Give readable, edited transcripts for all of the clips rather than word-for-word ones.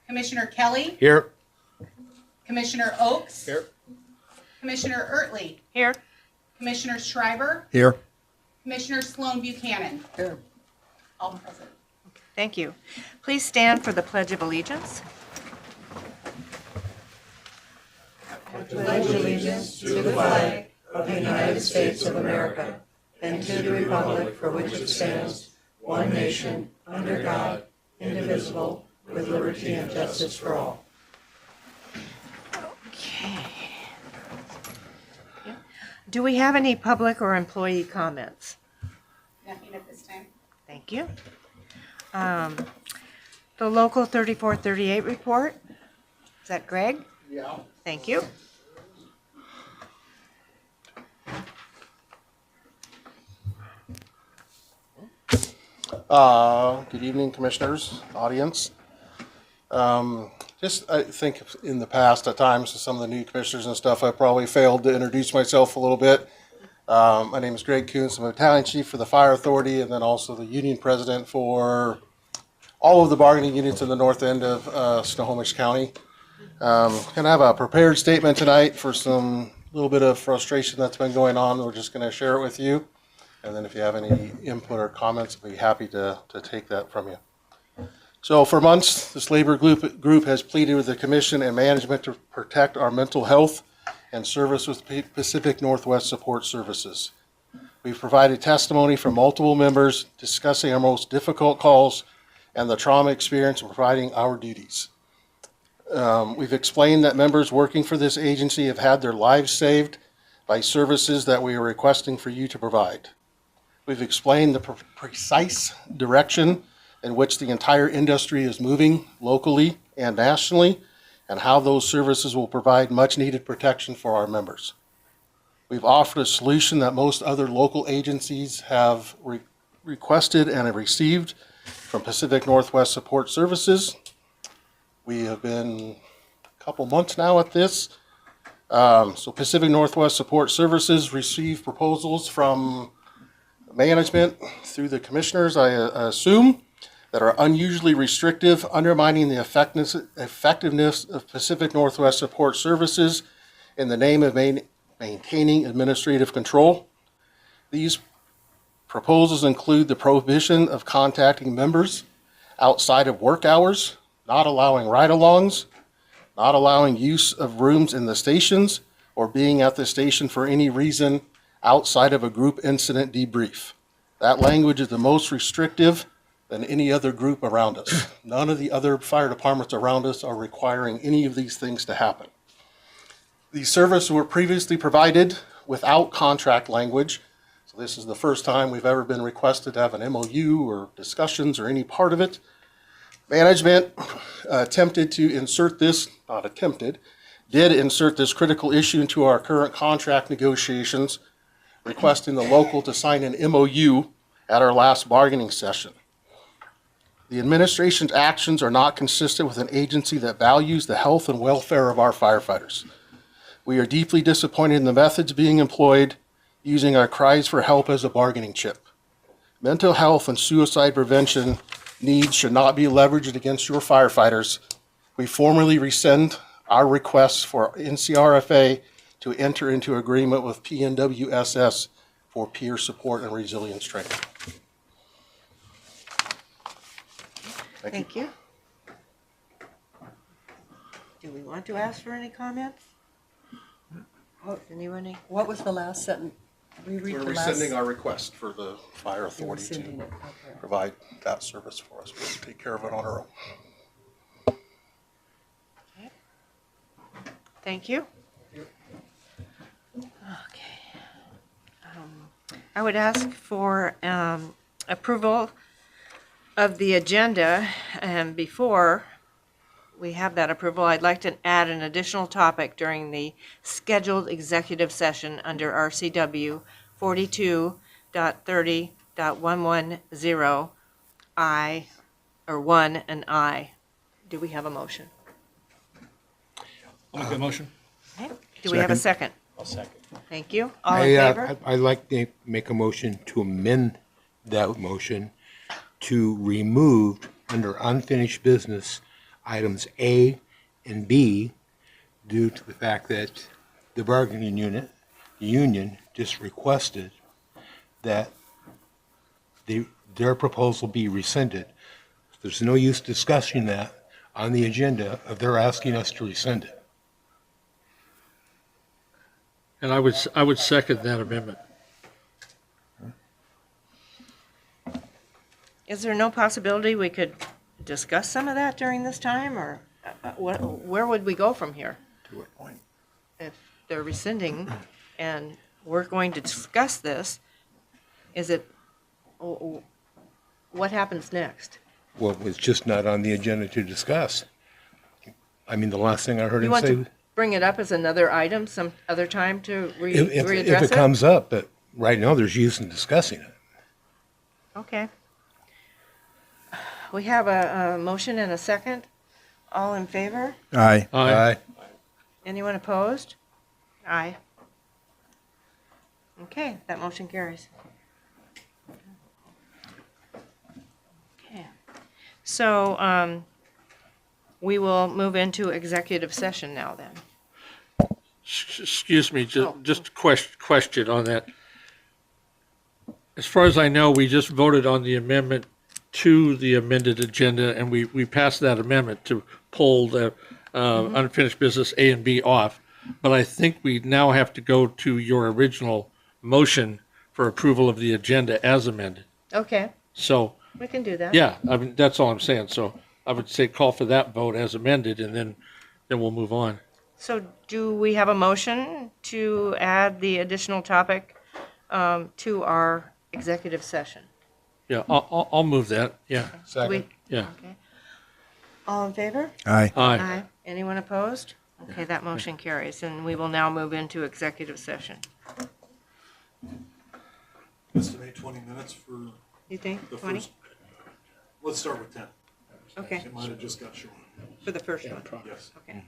Commissioner Kelly, Here. Commissioner Oakes, Here. Commissioner Ertley, Here. Commissioner Schreiber, Here. Commissioner Sloan Buchanan. Here. All present. Thank you. Please stand for the Pledge of Allegiance. Pledge allegiance to the flag of the United States of America and to the republic for which it stands, one nation, under God, indivisible, with liberty and justice for all. Okay. Do we have any public or employee comments? Nothing at this time. Thank you. The local 3438 report. Is that Greg? Yeah. Thank you. Good evening, commissioners, audience. I think in the past, at times, with some of the new commissioners and stuff, I probably failed to introduce myself a little bit. My name is Greg Kuntz. I'm a battalion chief for the Fire Authority and then also the union president for all of the bargaining units in the north end of Snohomish County. Going to have a prepared statement tonight for some little bit of frustration that's been going on. We're just going to share it with you. And then if you have any input or comments, I'll be happy to take that from you. So for months, this labor group has pleaded with the commission and management to protect our mental health and service with Pacific Northwest Support Services. We've provided testimony from multiple members discussing our most difficult calls and the trauma experience in providing our duties. We've explained that members working for this agency have had their lives saved by services that we are requesting for you to provide. We've explained the precise direction in which the entire industry is moving locally and nationally, and how those services will provide much needed protection for our members. We've offered a solution that most other local agencies have requested and have received from Pacific Northwest Support Services. We have been a couple months now at this. So Pacific Northwest Support Services received proposals from management through the commissioners, I assume, that are unusually restrictive, undermining the effectiveness of Pacific Northwest Support Services in the name of maintaining administrative control. These proposals include the prohibition of contacting members outside of work hours, not allowing ride-alongs, not allowing use of rooms in the stations, or being at the station for any reason outside of a group incident debrief. That language is the most restrictive than any other group around us. None of the other fire departments around us are requiring any of these things to happen. These services were previously provided without contract language, so this is the first time we've ever been requested to have an MOU or discussions or any part of it. Management attempted to insert this, not attempted, did insert this critical issue into our current contract negotiations, requesting the local to sign an MOU at our last bargaining session. The administration's actions are not consistent with an agency that values the health and welfare of our firefighters. We are deeply disappointed in the methods being employed, using our cries for help as a bargaining chip. Mental health and suicide prevention needs should not be leveraged against your firefighters. We formally rescind our requests for NCRFA to enter into agreement with PNWSS for peer support and resilience training. Thank you. Do we want to ask for any comments? Anyone? What was the last sentence? We're rescinding our request for the fire authority to provide that service for us. We'll take care of it on our own. Okay. Thank you. Okay. I would ask for approval of the agenda, and before we have that approval, I'd like to add an additional topic during the scheduled executive session under RCW 42.30.110 I, or 1 and I. Do we have a motion? I'll make a motion. Okay. Do we have a second? I'll second. Thank you. All in favor? I'd like to make a motion to amend that motion to remove under unfinished business items A and B due to the fact that the bargaining unit, the union, just requested that their proposal be rescinded. There's no use discussing that on the agenda if they're asking us to rescind it. And I would second that amendment. Is there no possibility we could discuss some of that during this time, or where would we go from here? To what point? If they're rescinding and we're going to discuss this, is it, what happens next? Well, it's just not on the agenda to discuss. I mean, the last thing I heard You him want say, to bring it up as another item some other time to if readdress it comes up, but right now there's use in discussing it. Okay. We have a motion and a second. All in favor? Aye. Aye. Anyone opposed? Aye. Okay, that motion carries. Okay. So, we will move into executive session now then. Excuse me, Oh. just a question on that. As far as I know, we just voted on the amendment to the amended agenda, and we passed that amendment to pull the unfinished business A and B off. But I think we now have to go to your original motion for approval of the agenda as amended. Okay, So, we can do that. yeah, I mean, that's all I'm saying. So I would say call for that vote as amended, and then we'll move on. So do we have a motion to add the additional topic to our executive session? Yeah, I'll move that, yeah. Do we- Second. Yeah. Okay. All in favor? Aye. Aye. Anyone opposed? Okay, that motion carries, and we will now move into executive session. Estimate 20 minutes for You think, the 20? first. Let's start with 10. Okay, It might have just got short. for the first one, Yes. okay.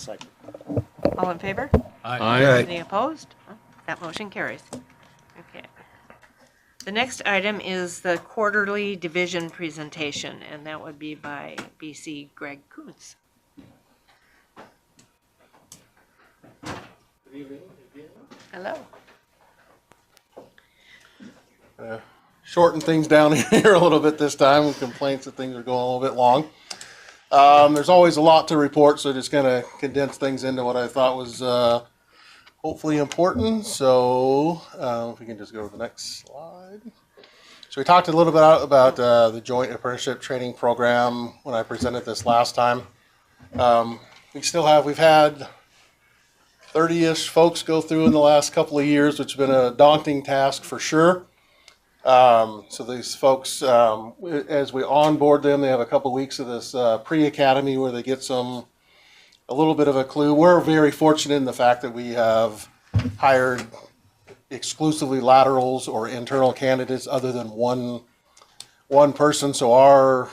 Second. All in favor? Aye. Any opposed? That motion carries. Okay. The next item is the quarterly division presentation, and that would be by BC Greg Kuntz. Hello. Shorten things down here a little bit this time with complaints that things are going a little bit long. There's always a lot to report, so just gonna condense things into what I thought was hopefully important. So if we can just go to the next slide. So we talked a little bit about the Joint Apprenticeship Training Program when I presented this last time. We've had 30-ish folks go through in the last couple of years, which has been a daunting task for sure. So these folks, as we onboard them, they have a couple weeks of this pre-academy where they get a little bit of a clue. We're very fortunate in the fact that we have hired exclusively laterals or internal candidates other than one person. So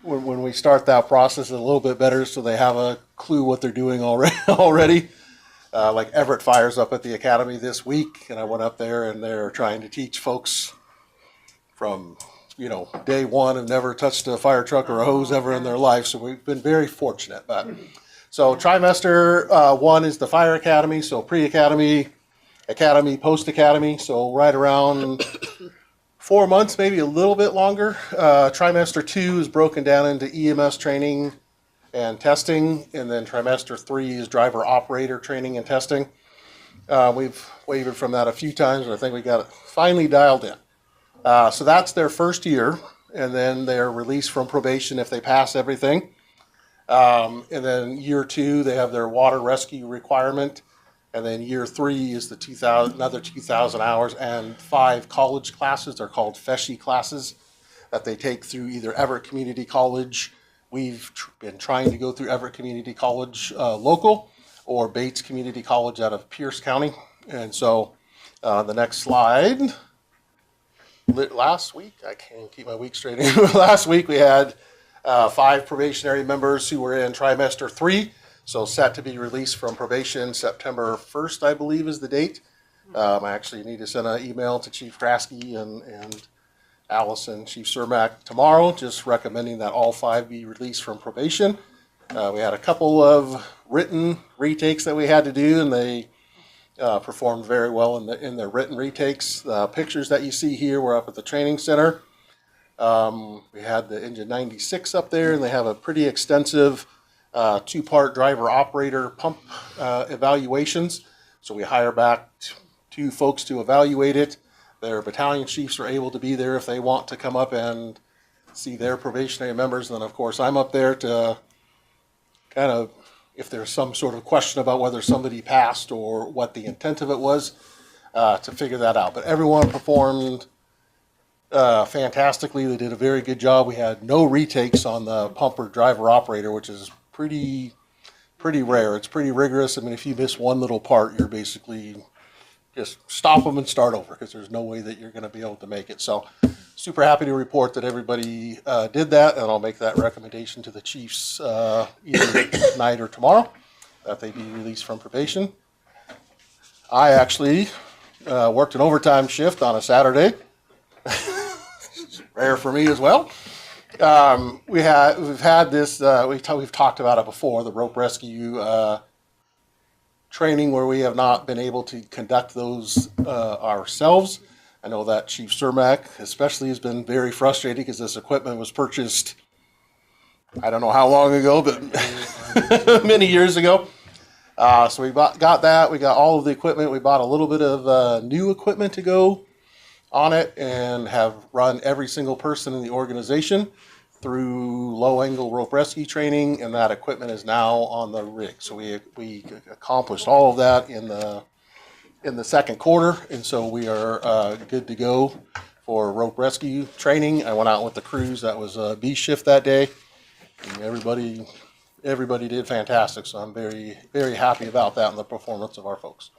when we start that process, it's a little bit better, so they have a clue what they're doing already. Like Everett Fire's up at the academy this week, and I went up there, and they're trying to teach folks from day one, have never touched a fire truck or a hose ever in their life. So we've been very fortunate. So trimester 1 is the fire academy. So pre-academy, academy, post-academy. So right around 4 months, maybe a little bit longer. Trimester 2 is broken down into EMS training and testing, and then trimester 3 is driver operator training and testing. We've wavered from that a few times, but I think we got it finally dialed in. So that's their first year, and then they're released from probation if they pass everything. And then year 2, they have their water rescue requirement, and then year 3 is the another 2,000 hours and 5 college classes. They're called FESHI classes that they take through either Everett Community College. We've been trying to go through Everett Community College local, or Bates Community College out of Pierce County. And so the next slide. Last week, I can't keep my week straight. Last week we had 5 probationary members who were in trimester 3, so set to be released from probation September 1st, I believe is the date. I actually need to send an email to Chief Krasky and Allison, Chief Cermak tomorrow, just recommending that all 5 be released from probation. We had a couple of written retakes that we had to do, and they performed very well in their written retakes. The pictures that you see here were up at the training center. We had the Engine 96 up there, and they have a pretty extensive 2-part driver operator pump evaluations. So we hire back 2 folks to evaluate it. Their battalion chiefs are able to be there if they want to come up and see their probationary members. And then, of course, I'm up there to kind of, if there's some sort of question about whether somebody passed or what the intent of it was, to figure that out. But everyone performed fantastically. They did a very good job. We had no retakes on the pumper driver operator, which is pretty rare. It's pretty rigorous. I mean, if you miss one little part, you're basically just stop them and start over, because there's no way that you're going to be able to make it. So super happy to report that everybody did that, and I'll make that recommendation to the chiefs either tonight or tomorrow, that they be released from probation. I actually worked an overtime shift on a Saturday. Rare for me as well. We've had this, we've talked about it before, the rope rescue training, where we have not been able to conduct those ourselves. I know that Chief Cermak especially has been very frustrated because this equipment was purchased, I don't know how long ago, but many years ago. So we got that. We got all of the equipment. We bought a little bit of new equipment to go on it, and have run every single person in the organization through low-angle rope rescue training, and that equipment is now on the rig. So we accomplished all of that in the second quarter, and so we are good to go for rope rescue training. I went out with the crews. That was a B shift that day, and everybody did fantastic. So I'm very, very happy about that and the performance of our folks.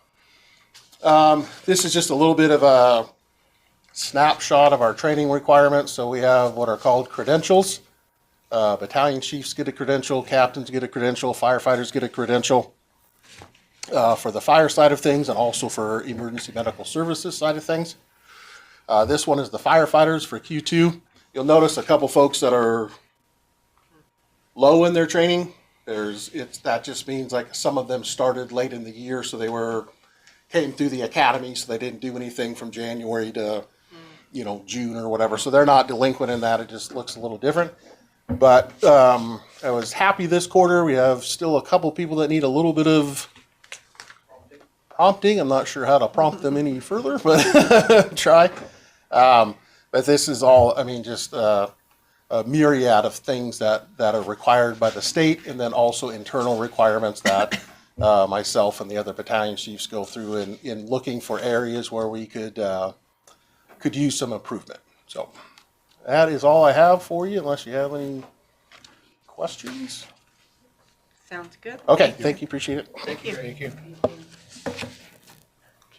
This is just a little bit of a snapshot of our training requirements. So we have what are called credentials. Battalion chiefs get a credential, captains get a credential, firefighters get a credential for the fire side of things and also for emergency medical services side of things. This one is the firefighters for Q2. You'll notice a couple folks that are low in their training. That just means like some of them started late in the year, so came through the academy, so they didn't do anything from January to, June or whatever. So they're not delinquent in that. It just looks a little different. But I was happy this quarter. We have still a couple people that need a little bit of prompting. I'm not sure how to prompt them any further, but try. But this is all, just a myriad of things that are required by the state, and then also internal requirements that myself and the other battalion chiefs go through in looking for areas where we could use some improvement. So that is all I have for you, unless you have any questions. Sounds good. Okay, thank you, appreciate it. Thank you. Thank you.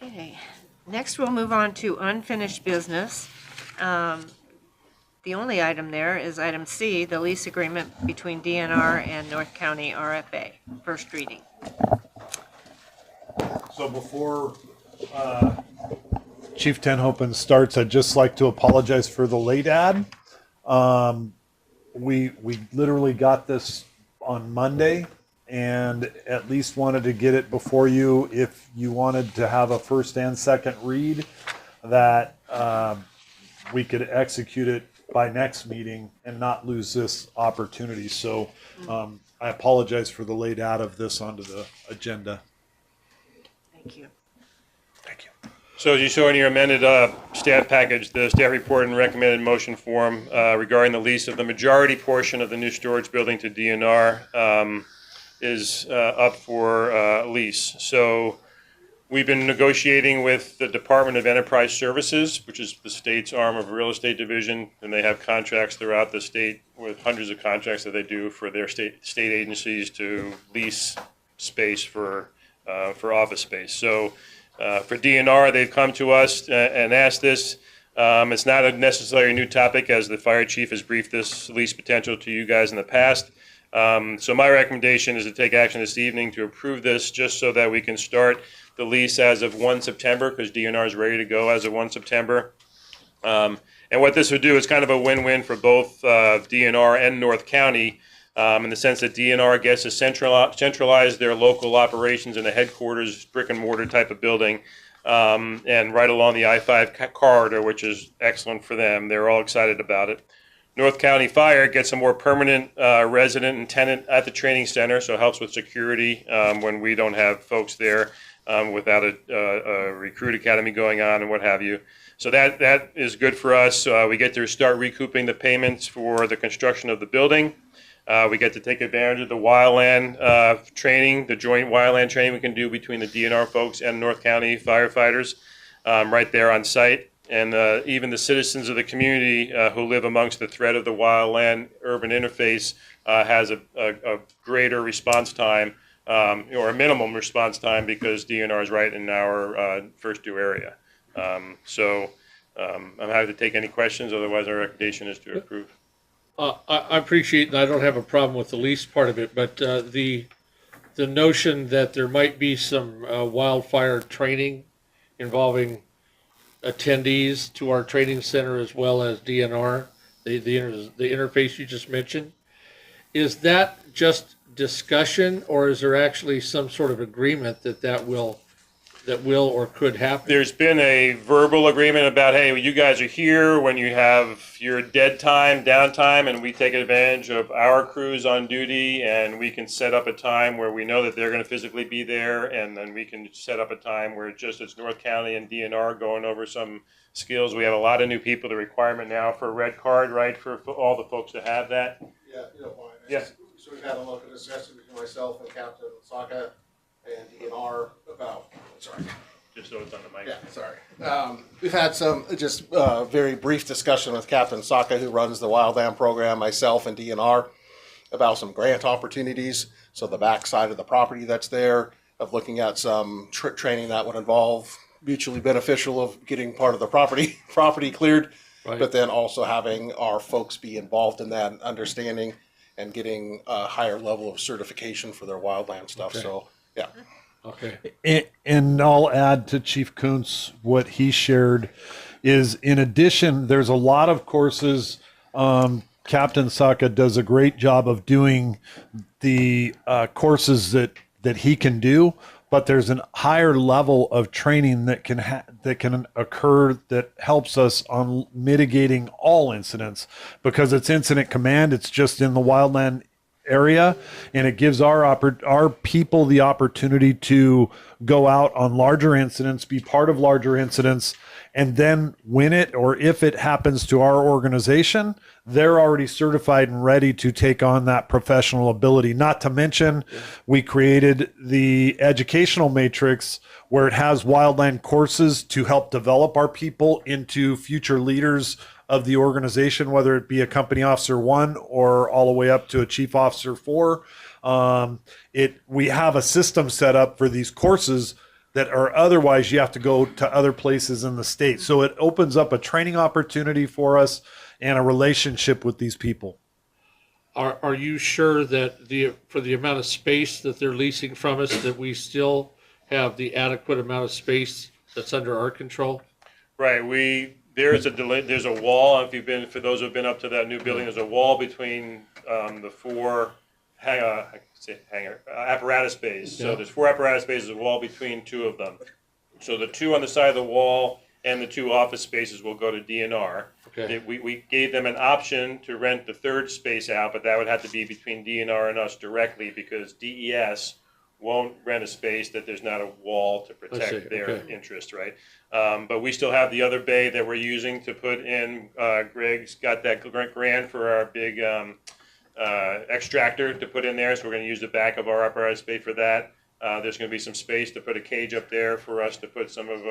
Okay, next we'll move on to unfinished business. The only item there is item C, the lease agreement between DNR and North County RFA, first reading. So before Chief Tenhopen starts, I'd just like to apologize for the late ad. We literally got this on Monday and at least wanted to get it before you if you wanted to have a first and second read, that we could execute it by next meeting and not lose this opportunity. So I apologize for the late add of this onto the agenda. Thank you. Thank you. So as you saw in your amended staff package, the staff report and recommended motion form regarding the lease of the majority portion of the new storage building to DNR is up for lease. So we've been negotiating with the Department of Enterprise Services, which is the state's arm of real estate division, and they have contracts throughout the state with hundreds of contracts that they do for their state agencies to lease space for office space. So for DNR, they've come to us and asked this. It's not a necessarily new topic, as the fire chief has briefed this lease potential to you guys in the past. So my recommendation is to take action this evening to approve this, just so that we can start the lease as of 1 September, because DNR is ready to go as of 1 September. And what this would do is kind of a win-win for both DNR and North County, in the sense that DNR gets to centralize their local operations in a headquarters, brick and mortar type of building, and right along the I-5 corridor, which is excellent for them. They're all excited about it. North County Fire gets a more permanent resident and tenant at the training center, so it helps with security when we don't have folks there without a recruit academy going on and what have you. So that is good for us. We get to start recouping the payments for the construction of the building. We get to take advantage of the wildland training, the joint wildland training we can do between the DNR folks and North County firefighters right there on site. And even the citizens of the community who live amongst the threat of the wildland urban interface has a greater response time, or a minimum response time, because DNR is right in our first due area. I'm happy to take any questions. Otherwise, our recommendation is to approve. I appreciate, and I don't have a problem with the lease part of it, but the notion that there might be some wildfire training involving attendees to our training center as well as DNR, the interface you just mentioned, is that just discussion, or is there actually some sort of agreement that will or could happen? There's been a verbal agreement about, hey, you guys are here when you have your dead time, downtime, and we take advantage of our crews on duty, and we can set up a time where we know that they're going to physically be there, and then we can set up a time where it's North County and DNR going over some skills. We have a lot of new people. The requirement now for a red card, right, for all the folks to have that. Yeah, if you don't mind. Yes. So we've had a local discussion between myself and Captain Saka and DNR about, sorry. Just so it's on the mic. Yeah, sorry. We've had some just very brief discussion with Captain Saka, who runs the wildland program, myself and DNR, about some grant opportunities. So the backside of the property that's there, of looking at some training that would involve mutually beneficial of getting part of the property cleared, Right. but then also having our folks be involved in that and understanding and getting a higher level of certification for their wildland stuff. Okay. So, yeah. Okay. And I'll add to Chief Kuntz what he shared is in addition, there's a lot of courses. Captain Saka does a great job of doing the courses that he can do, but there's a higher level of training that can occur that helps us on mitigating all incidents because it's incident command. It's just in the wildland area, and it gives our people the opportunity to go out on larger incidents, be part of larger incidents, and then when it or if it happens to our organization, they're already certified and ready to take on that professional ability. Not to mention, we created the educational matrix where it has wildland courses to help develop our people into future leaders of the organization, whether it be a company officer 1 or all the way up to a chief officer 4. We have a system set up for these courses that are otherwise you have to go to other places in the state. So it opens up a training opportunity for us and a relationship with these people. Are you sure that for the amount of space that they're leasing from us, that we still have the adequate amount of space that's under our control? Right, there's a wall, if you've been, for those who've been up to that new building, there's a wall between the 4 apparatus bays. So there's 4 apparatus bays, there's a wall between 2 of them. So the 2 on the side of the wall and the 2 office spaces will go to DNR. Okay. We gave them an option to rent the 3rd space out, but that would have to be between DNR and us directly because DES won't rent a space that there's not a wall to protect their interest, right? But we still have the other bay that we're using to put in. Greg's got that grant for our big extractor to put in there, so we're going to use the back of our apparatus bay for that. There's going to be some space to put a cage up there for us to put some of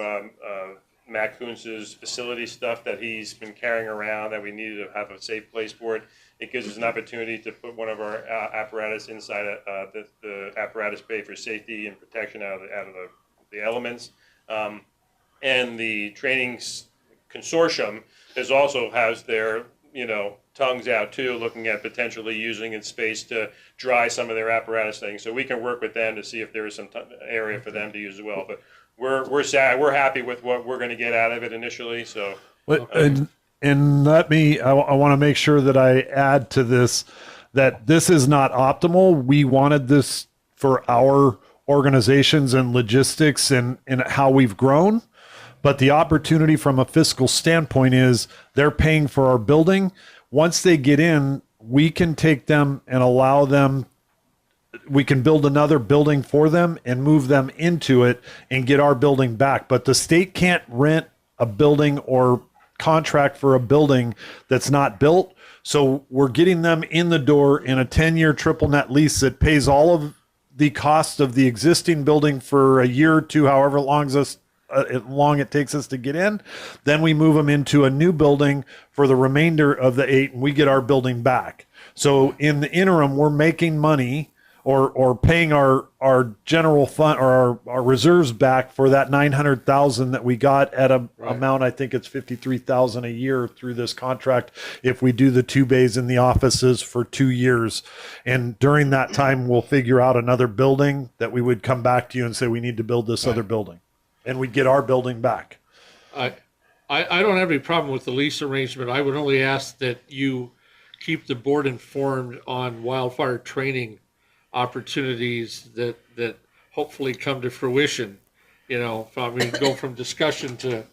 Matt Kuntz's facility stuff that he's been carrying around that we needed to have a safe place for it. It gives us an opportunity to put one of our apparatus inside the apparatus bay for safety and protection out of the elements. And the training consortium has their tongues out too, looking at potentially using its space to dry some of their apparatus things. So we can work with them to see if there is some area for them to use as well. But we're happy with what we're going to get out of it initially. So. And I want to make sure that I add to this that this is not optimal. We wanted this for our organizations and logistics and how we've grown. But the opportunity from a fiscal standpoint is they're paying for our building. Once they get in, we can take them and allow them, we can build another building for them and move them into it and get our building back. But the state can't rent a building or contract for a building that's not built. So we're getting them in the door in a 10-year triple net lease that pays all of the cost of the existing building for a year or two, however long it takes us to get in. Then we move them into a new building for the remainder of the 8 and we get our building back. So in the interim, we're making money or paying our general fund or our reserves back for that $900,000 that we got at a amount, I think it's $53,000 a year through this contract if we do the 2 bays in the offices for 2 years. And during that time, we'll figure out another building that we would come back to you and say we need to build this other building, and we'd get our building back. I don't have any problem with the lease arrangement. I would only ask that you keep the board informed on wildfire training opportunities that hopefully come to fruition. Go from discussion to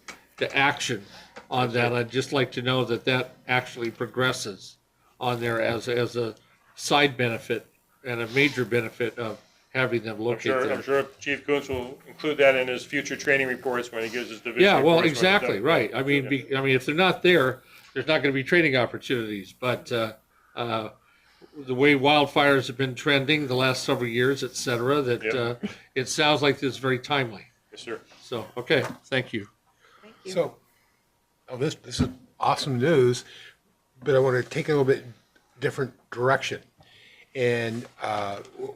action on that. I'd just like to know that actually progresses on there as a side benefit and a major benefit of having them located there. I'm sure Chief Kuntz will include that in his future training reports when he gives his division. Yeah, well, reports. exactly, right. I mean, if they're not there, there's not going to be training opportunities. But the way wildfires have been trending the last several years, et cetera, it sounds like this is very timely. Yes, sir. So, okay, thank you. So, this is awesome news, but I want to take a little bit different direction. And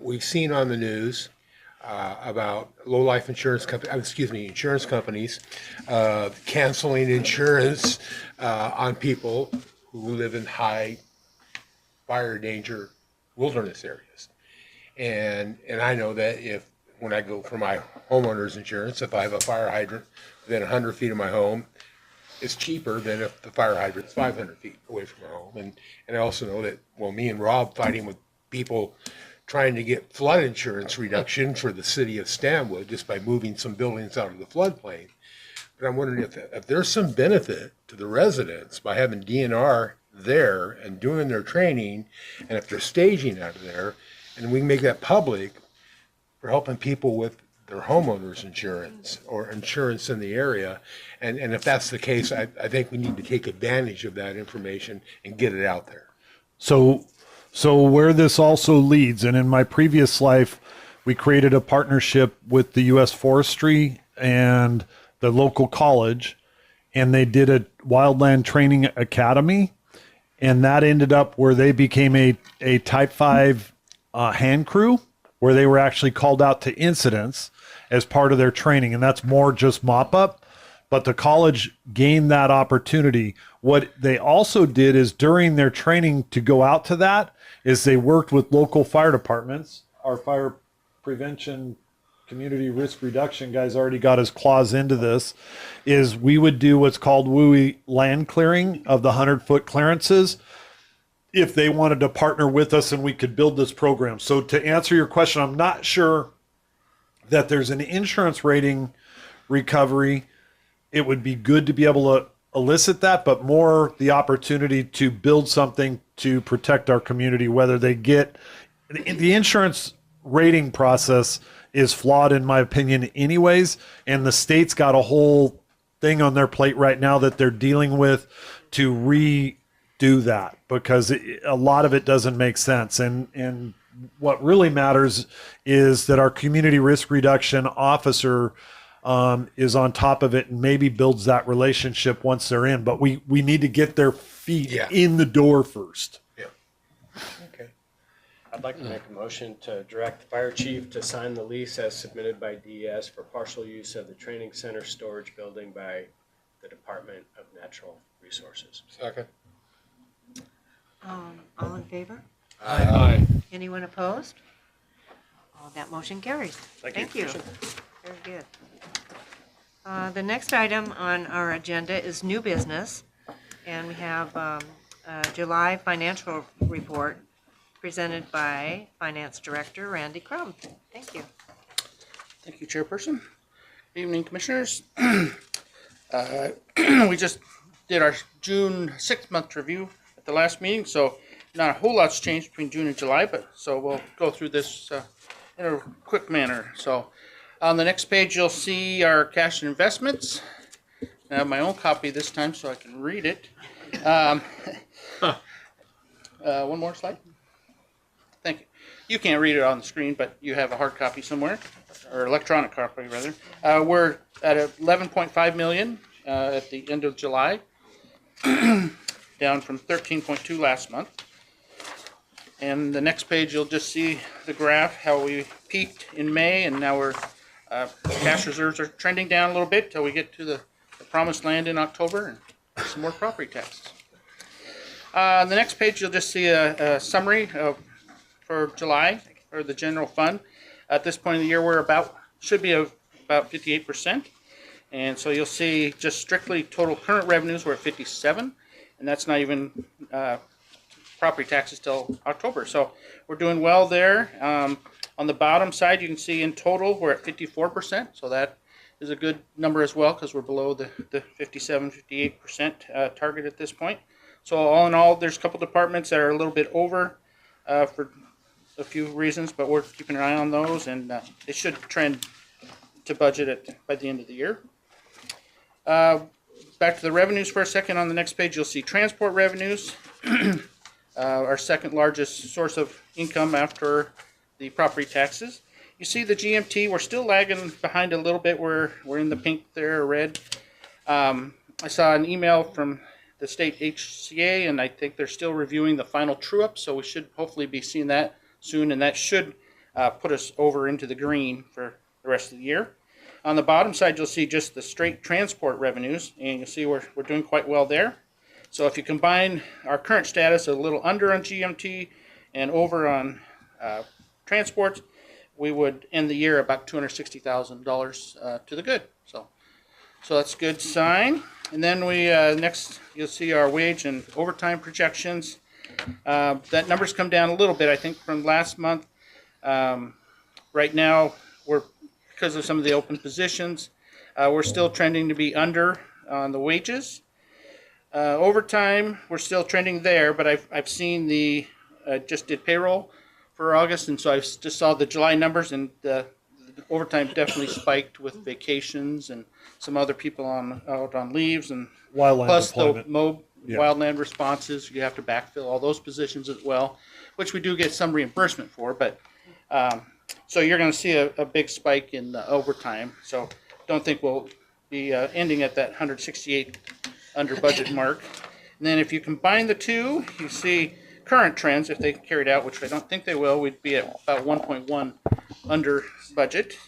we've seen on the news about low-life insurance companies canceling insurance on people who live in high fire danger wilderness areas. And I know that when I go for my homeowner's insurance, if I have a fire hydrant within 100 feet of my home, it's cheaper than if the fire hydrant is 500 feet away from my home. And I also know that, well, me and Rob fighting with people trying to get flood insurance reduction for the city of Stanwood just by moving some buildings out of the floodplain. But I'm wondering if there's some benefit to the residents by having DNR there and doing their training, and if they're staging out of there, and we can make that public for helping people with their homeowner's insurance or insurance in the area. And if that's the case, I think we need to take advantage of that information and get it out there. So where this also leads, and in my previous life, we created a partnership with the U.S. Forestry and the local college, and they did a wildland training academy, and that ended up where they became a Type 5 hand crew, where they were actually called out to incidents as part of their training, and that's more just mop up. But the college gained that opportunity. What they also did is during their training to go out to that is they worked with local fire departments. Our fire prevention community risk reduction guy's already got his claws into this, is we would do what's called WUI land clearing of the 100-foot clearances if they wanted to partner with us and we could build this program. So to answer your question, I'm not sure that there's an insurance rating recovery. It would be good to be able to elicit that, but more the opportunity to build something to protect our community, whether they get the insurance rating process is flawed in my opinion anyways. And the state's got a whole thing on their plate right now that they're dealing with to redo that, because a lot of it doesn't make sense. And what really matters is that our community risk reduction officer is on top of it and maybe builds that relationship once they're in. But we need to get their feet in the door first. Yeah. Okay. I'd like to make a motion to direct the fire chief to sign the lease as submitted by DES for partial use of the training center storage building by the Department of Natural Resources. Second. All in favor? Aye. Anyone opposed? Oh, that motion carries. Thank you. Very good. The next item on our agenda is new business, and we have July financial report presented by Finance Director Randy Crum. Thank you. Thank you, Chairperson. Good evening, Commissioners. We just did our June 6-month review at the last meeting, so not a whole lot's changed between June and July, but so we'll go through this in a quick manner. So on the next page, you'll see our cash and investments. I have my own copy this time so I can read it. One more slide. Thank you. You can't read it on the screen, but you have a hard copy somewhere, or electronic copy rather. We're at 11.5 million at the end of July, down from 13.2 last month. And the next page, you'll just see the graph, how we peaked in May, and now we're cash reserves are trending down a little bit till we get to the promised land in October and some more property taxes. On the next page, you'll just see a summary for July, or the general fund. At this point of the year, we're should be about 58%. And so you'll see just strictly total current revenues, we're at 57, and that's not even property taxes till October. So we're doing well there. On the bottom side, you can see in total, we're at 54%. So that is a good number as well, because we're below the 57, 58% target at this point. So all in all, there's a couple departments that are a little bit over for a few reasons, but we're keeping an eye on those, and they should trend to budget by the end of the year. Back to the revenues for a second. On the next page, you'll see transport revenues, our second largest source of income after the property taxes. You see the GMT, we're still lagging behind a little bit. We're in the pink there, or red. I saw an email from the state HCA, and I think they're still reviewing the final true-up, so we should hopefully be seeing that soon, and that should put us over into the green for the rest of the year. On the bottom side, you'll see just the straight transport revenues, and you'll see we're doing quite well there. So if you combine our current status a little under on GMT And over on transport, we would end the year about $260,000 to the good. So that's a good sign. And then we next you'll see our wage and overtime projections. That number's come down a little bit, I think, from last month. Right now, because of some of the open positions, we're still trending to be under on the wages. Overtime, we're still trending there, but I've seen just did payroll for August, and so I just saw the July numbers, and the overtime definitely spiked with vacations and some other people out on leaves, and Wildland plus the deployment. Yeah. wildland responses. You have to backfill all those positions as well, which we do get some reimbursement for. But so you're going to see a big spike in the overtime. So don't think we'll be ending at that 168 under budget mark. And then if you combine the two, you see current trends. If they carried out, which I don't think they will, we'd be at about 1.1 under budget.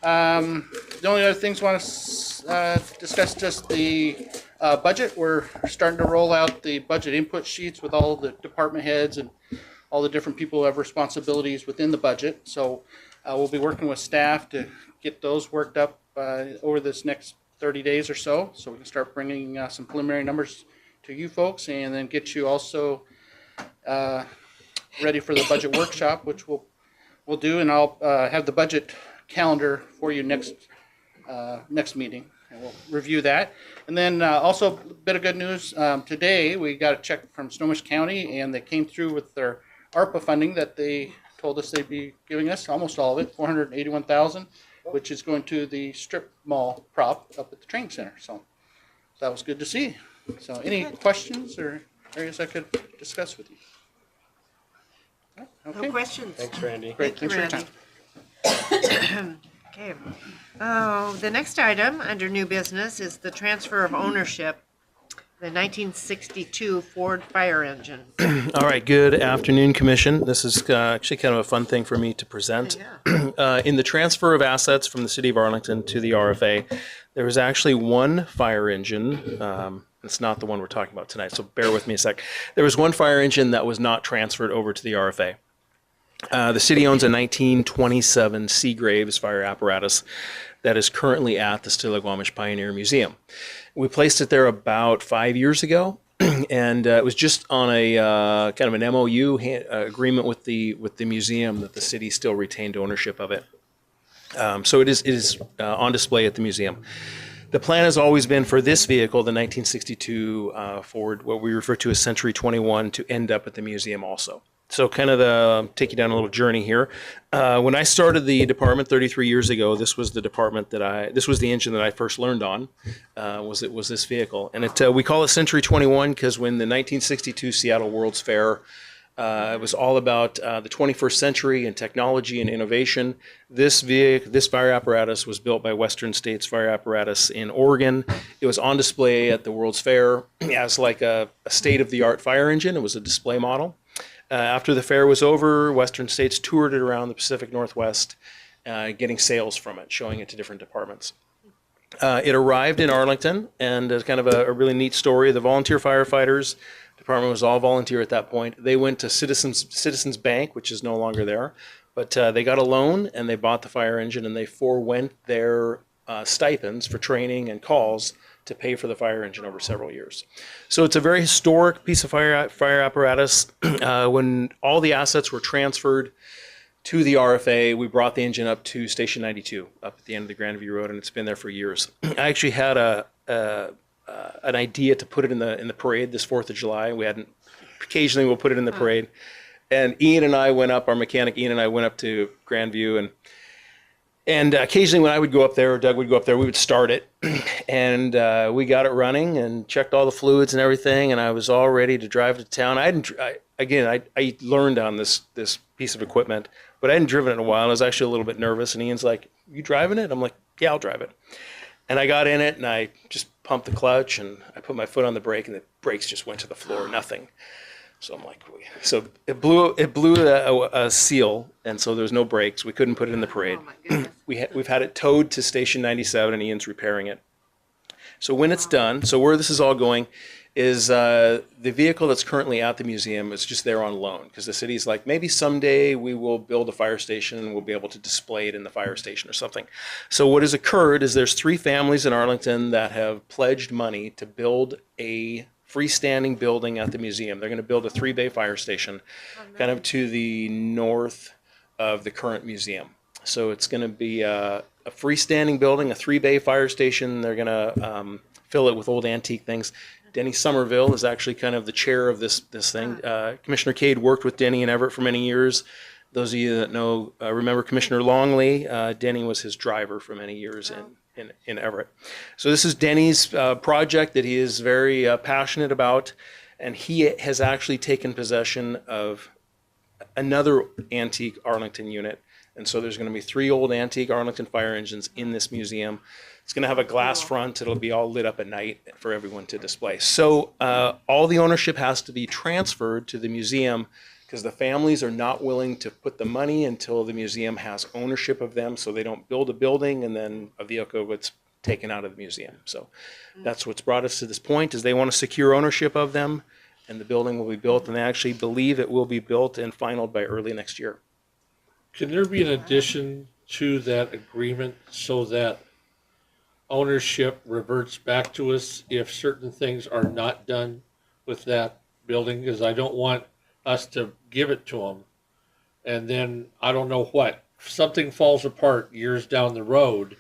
The only other things I want to discuss just the budget. We're starting to roll out the budget input sheets with all the department heads and all the different people who have responsibilities within the budget. So we'll be working with staff to get those worked up over this next 30 days or so we can start bringing some preliminary numbers to you folks, and then get you also ready for the budget workshop, which we'll do, and I'll have the budget calendar for you next meeting, and we'll review that. And then also a bit of good news, today we got a check from Snohomish County, and they came through with their ARPA funding that they told us they'd be giving us, almost all of it, $481,000, which is going to the strip mall prop up at the training center. So that was good to see. So any questions or areas I could discuss with you? Okay. No questions? Thanks, Randy. Great. Thank you, Thanks for your time. Okay. The next item under new business is the transfer of ownership, the 1962 Ford fire engine. All right, good afternoon, Commission. This is actually kind of a fun thing for me to present. In the transfer of assets from the City of Arlington to the RFA, there was actually one fire engine. It's not the one we're talking about tonight, so bear with me a sec. There was one fire engine that was not transferred over to the RFA. The city owns a 1927 Seagraves fire apparatus that is currently at the Stillaguamish Pioneer Museum. We placed it there about 5 years ago, and it was just on a kind of an MOU agreement with the museum that the city still retained ownership of it. So it is on display at the museum. The plan has always been for this vehicle, the 1962 Ford, what we refer to as Century 21, to end up at the museum also. So kind of take you down a little journey here. When I started the department 33 years ago, this was the department this was the engine that I first learned on, was this vehicle. And we call it Century 21 because when the 1962 Seattle World's Fair, it was all about the 21st century and technology and innovation. This fire apparatus was built by Western States Fire Apparatus in Oregon. It was on display at the World's Fair as like a state-of-the-art fire engine. It was a display model. After the fair was over, Western States toured it around the Pacific Northwest, getting sales from it, showing it to different departments. It arrived in Arlington, and it's kind of a really neat story. The volunteer firefighters, department was all volunteer at that point. They went to Citizens Bank, which is no longer there, but they got a loan and they bought the fire engine, and they forewent their stipends for training and calls to pay for the fire engine over several years. So it's a very historic piece of fire apparatus. When all the assets were transferred to the RFA, we brought the engine up to Station 92, up at the end of the Grandview Road, and it's been there for years. I actually had an idea to put it in the parade this 4th of July. Occasionally we'll put it in the parade. And Ian and I went up, our mechanic Ian and I went up to Grandview, and occasionally when I would go up there or Doug would go up there, we would start it. And we got it running and checked all the fluids and everything, and I was all ready to drive to town. I learned on this piece of equipment, but I hadn't driven it in a while. I was actually a little bit nervous, and Ian's like, "You driving it?" I'm like, "Yeah, I'll drive it." And I got in it, and I just pumped the clutch, and I put my foot on the brake, and the brakes just went to the floor, nothing. So I'm like, so it blew a seal, and so there's no brakes. We couldn't put it in the parade. Oh, my goodness. We've had it towed to Station 97, and Ian's repairing it. So when it's done, so where this is all going is the vehicle that's currently at the museum is just there on loan because the city's like, maybe someday we will build a fire station and we'll be able to display it in the fire station or something. So what has occurred is there's 3 families in Arlington that have pledged money to build a freestanding building at the museum. They're going to build a 3-bay fire station kind of to the north of the current museum. So it's going to be a freestanding building, a 3-bay fire station. They're going to fill it with old antique things. Denny Somerville is actually kind of the chair of this thing. Commissioner Cade worked with Denny and Everett for many years. Those of you that know, remember Commissioner Longley. Denny was his driver for many years in Everett. So this is Denny's project that he is very passionate about, and he has actually taken possession of another antique Arlington unit. And so there's going to be 3 old antique Arlington fire engines in this museum. It's going to have a glass front. It'll be all lit up at night for everyone to display. So all the ownership has to be transferred to the museum because the families are not willing to put the money until the museum has ownership of them, so they don't build a building and then a vehicle gets taken out of the museum. So that's what's brought us to this point, is they want to secure ownership of them, and the building will be built, and they actually believe it will be built and finalized by early next year. Can there be an addition to that agreement so that ownership reverts back to us if certain things are not done with that building? Because I don't want us to give it to them and then I don't know what, something falls apart years down the road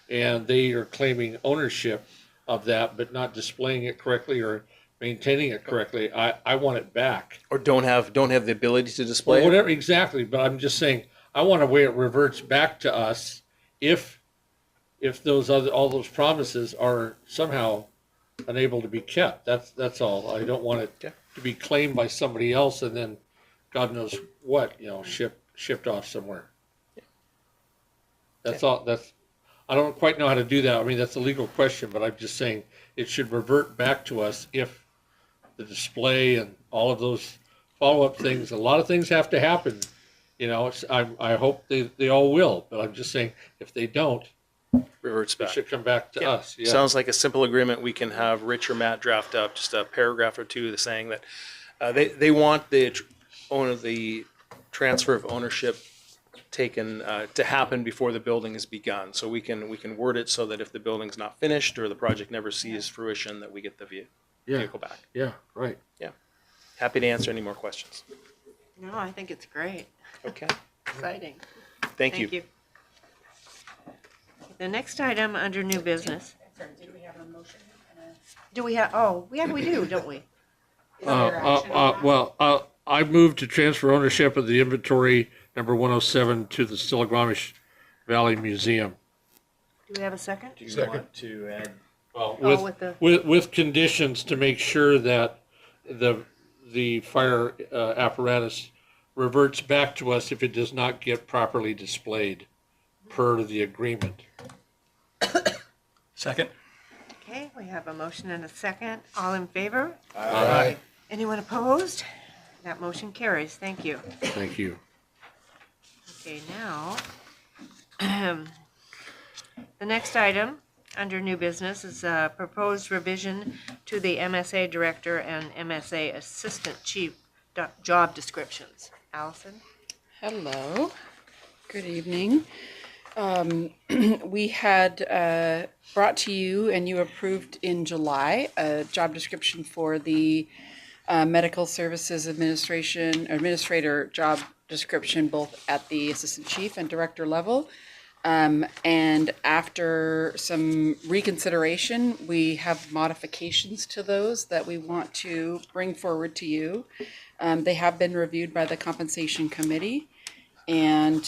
and they are claiming ownership of that but not displaying it correctly or maintaining it correctly. I want it back. Or don't have the ability to display Well, it? whatever, exactly, but I'm just saying I want a way it reverts back to us if all those promises are somehow unable to be kept. That's all. I don't want it to be claimed by somebody else and then God knows what, shipped off somewhere. That's all. I don't quite know how to do that. I mean, that's a legal question, but I'm just saying it should revert back to us if the display and all of those follow-up things, a lot of things have to happen. I hope they all will, but I'm just saying if they don't, Reverts it back. should come back to us. Yeah. Sounds like a simple agreement. We can have Rich or Matt draft up just a paragraph or two saying that they want the transfer of ownership taken to happen before the building is begun. So we can word it so that if the building's not finished or the project never sees fruition, that we get the vehicle back. Yeah, right. Happy to answer any more questions. No, I think it's great. Okay. Exciting. Thank you. The next item under new business. Sorry, did we have a motion? Do we have, oh, yeah, we do, don't we? Is there action on that? I moved to transfer ownership of the inventory number 107 to the Stillaguamish Valley Museum. Do we have a second? Do you want to add? Well, Oh, with conditions to make sure that the fire apparatus reverts back to us if it does not get properly displayed per the agreement. Second. Okay, we have a motion and a second. All in favor? Aye. Anyone opposed? That motion carries. Thank you. Thank you. Okay, now, the next item under new business is a proposed revision to the MSA Director and MSA Assistant Chief job descriptions. Allison? Hello, good evening. We had brought to you and you approved in July a job description for the Medical Services Administrator job description, both at the Assistant Chief and Director level. And after some reconsideration, we have modifications to those that we want to bring forward to you. They have been reviewed by the Compensation Committee, and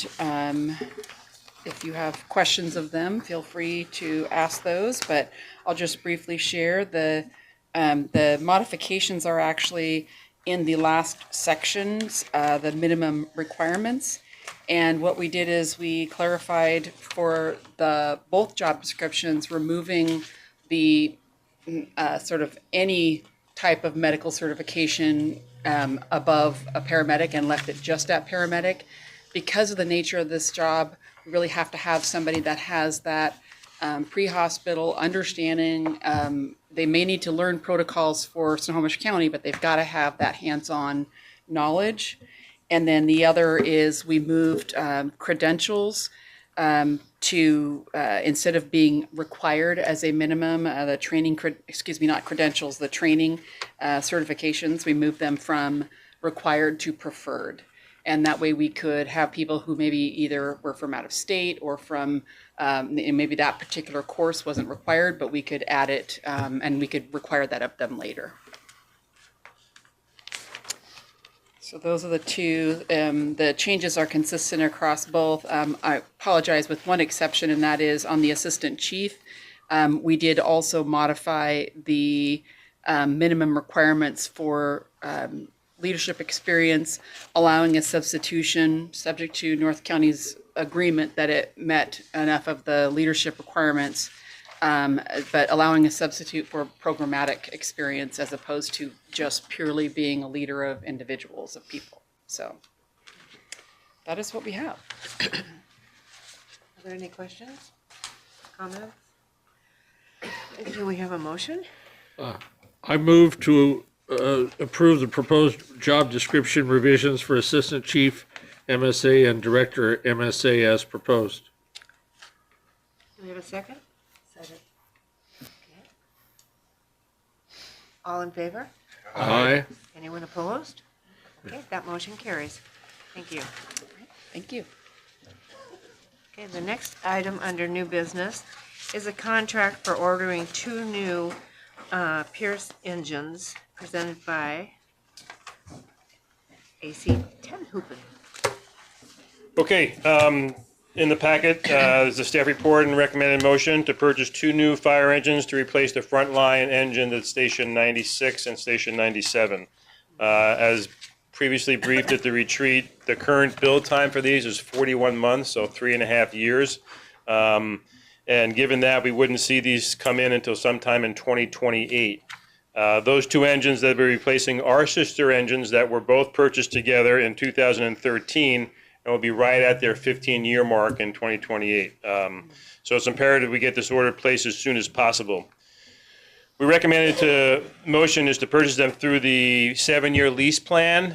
if you have questions of them, feel free to ask those, but I'll just briefly share the modifications are actually in the last sections, the minimum requirements. And what we did is we clarified for both job descriptions, removing the sort of any type of medical certification above a paramedic and left it just at paramedic. Because of the nature of this job, we really have to have somebody that has that pre-hospital understanding. They may need to learn protocols for Snohomish County, but they've got to have that hands-on knowledge. And then the other is we moved credentials to instead of being required as a minimum, the training, not credentials, the training certifications, we moved them from required to preferred. And that way we could have people who maybe either were from out of state or from, maybe that particular course wasn't required, but we could add it and we could require that of them later. So those are the two. The changes are consistent across both. I apologize with one exception, and that is on the assistant chief. We did also modify the minimum requirements for leadership experience, allowing a substitution subject to North County's agreement that it met enough of the leadership requirements, but allowing a substitute for programmatic experience as opposed to just purely being a leader of individuals, of people. So that is what we have. Are there any questions, comments? Do we have a motion? I move to approve the proposed job description revisions for Assistant Chief MSA and Director MSA as proposed. Do we have a second? Second. All in favor? Aye. Anyone opposed? Okay, that motion carries. Thank you. Thank you. Okay, the next item under new business is a contract for ordering 2 new Pierce engines presented by AC Tenhoven. Okay, in the packet is the staff report and recommended motion to purchase 2 new fire engines to replace the frontline engine at Station 96 and Station 97. As previously briefed at the retreat, the current build time for these is 41 months, so 3.5 years. And given that, we wouldn't see these come in until sometime in 2028. Those 2 engines that we're replacing are sister engines that were both purchased together in 2013 and will be right at their 15-year mark in 2028. So it's imperative we get this order placed as soon as possible. We recommended to motion is to purchase them through the 7-year lease plan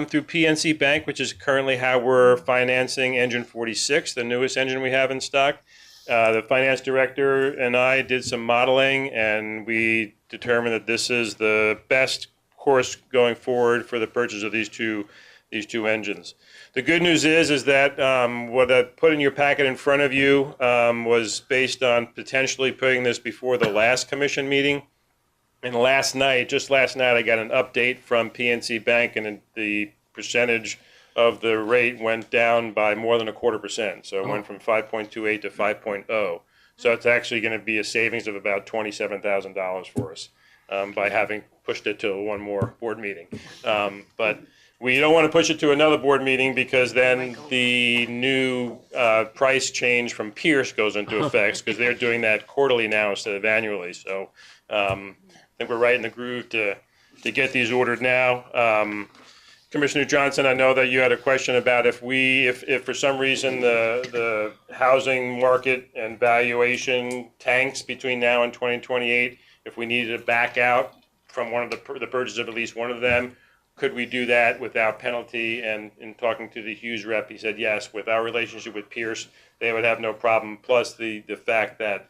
through PNC Bank, which is currently how we're financing Engine 46, the newest engine we have in stock. The finance director and I did some modeling, and we determined that this is the best course going forward for the purchase of these two engines. The good news is that what I put in your packet in front of you was based on potentially putting this before the last commission meeting. And just last night, I got an update from PNC Bank, and the percentage of the rate went down by more than 0.25%. So it went from 5.28 to 5.0. So it's actually going to be a savings of about $27,000 for us by having pushed it to one more board meeting. But we don't want to push it to another board meeting because then the new price change from Pierce goes into effect because they're doing that quarterly now instead of annually. So I think we're right in the groove to get these ordered now. Commissioner Johnson, I know that you had a question about if for some reason the housing market and valuation tanks between now and 2028, if we needed to back out from one of the purchase of at least one of them, could we do that without penalty? And in talking to the Hughes rep, he said yes. With our relationship with Pierce, they would have no problem. Plus the fact that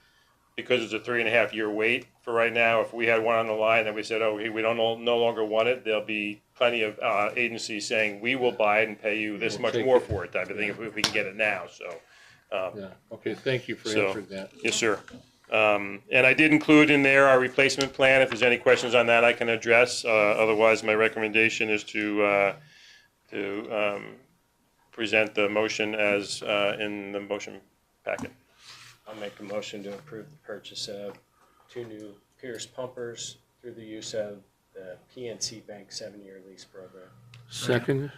because it's a 3.5-year wait for right now, if we had one on the line and we said, oh, we don't no longer want it, there'll be plenty of agencies saying we will buy it and pay you this much more for it type of thing if we can get it now. So, Yeah, okay, thank you for answering that. Yes, sir. And I did include in there our replacement plan. If there's any questions on that, I can address. Otherwise, my recommendation is to present the motion as in the motion packet. I'll make a motion to approve the purchase of 2 new Pierce pumpers through the use of the PNC Bank 7-year lease program. Second?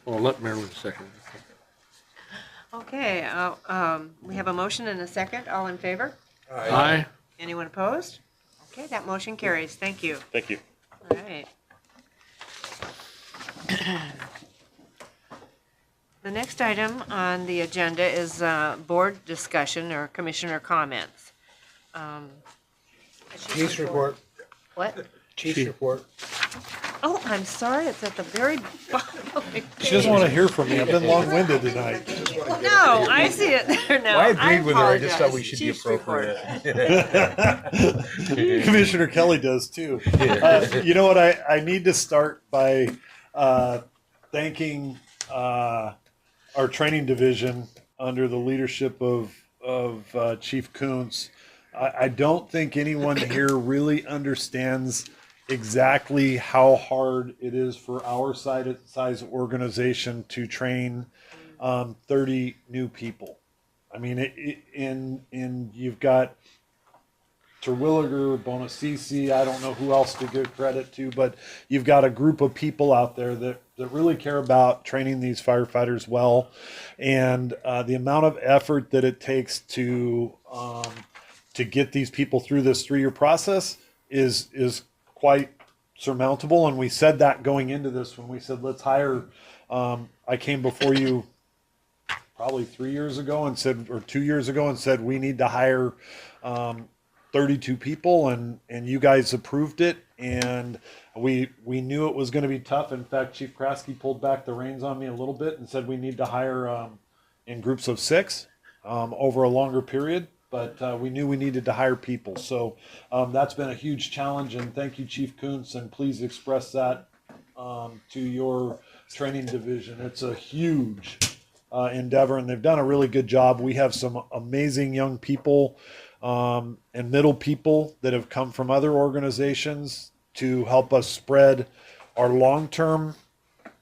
Well, let Marilyn second. Okay, we have a motion and a second. All in favor? Aye. Anyone opposed? Okay, that motion carries. Thank you. Thank you. All right. The next item on the agenda is board discussion or commissioner comments. Chief's report. What? Chief's report. Oh, I'm sorry, it's at the very bottom of the She doesn't want to hear from me. I've been long-winded tonight. No, I see it there now. I agreed with her. I just thought we apologize. should be Chief's report. appropriate. Commissioner Kelly does too. You know what? I need to start by thanking our training division under the leadership of Chief Kuntz. I don't think anyone here really understands exactly how hard it is for our size organization to train 30 new people. I mean, you've got Terwilliger, Bonacisi, I don't know who else to give credit to, but you've got a group of people out there that really care about training these firefighters well. And the amount of effort that it takes to get these people through this 3-year process is quite surmountable. And we said that going into this when we said, let's hire, I came before you probably 3 years ago and said, or 2 years ago and said, we need to hire 32 people, and you guys approved it. And we knew it was going to be tough. In fact, Chief Kraske pulled back the reins on me a little bit and said we need to hire in groups of 6 over a longer period. But we knew we needed to hire people. So that's been a huge challenge. And thank you, Chief Kuntz, and please express that to your training division. It's a huge endeavor, and they've done a really good job. We have some amazing young people and middle people that have come from other organizations to help us spread our long-term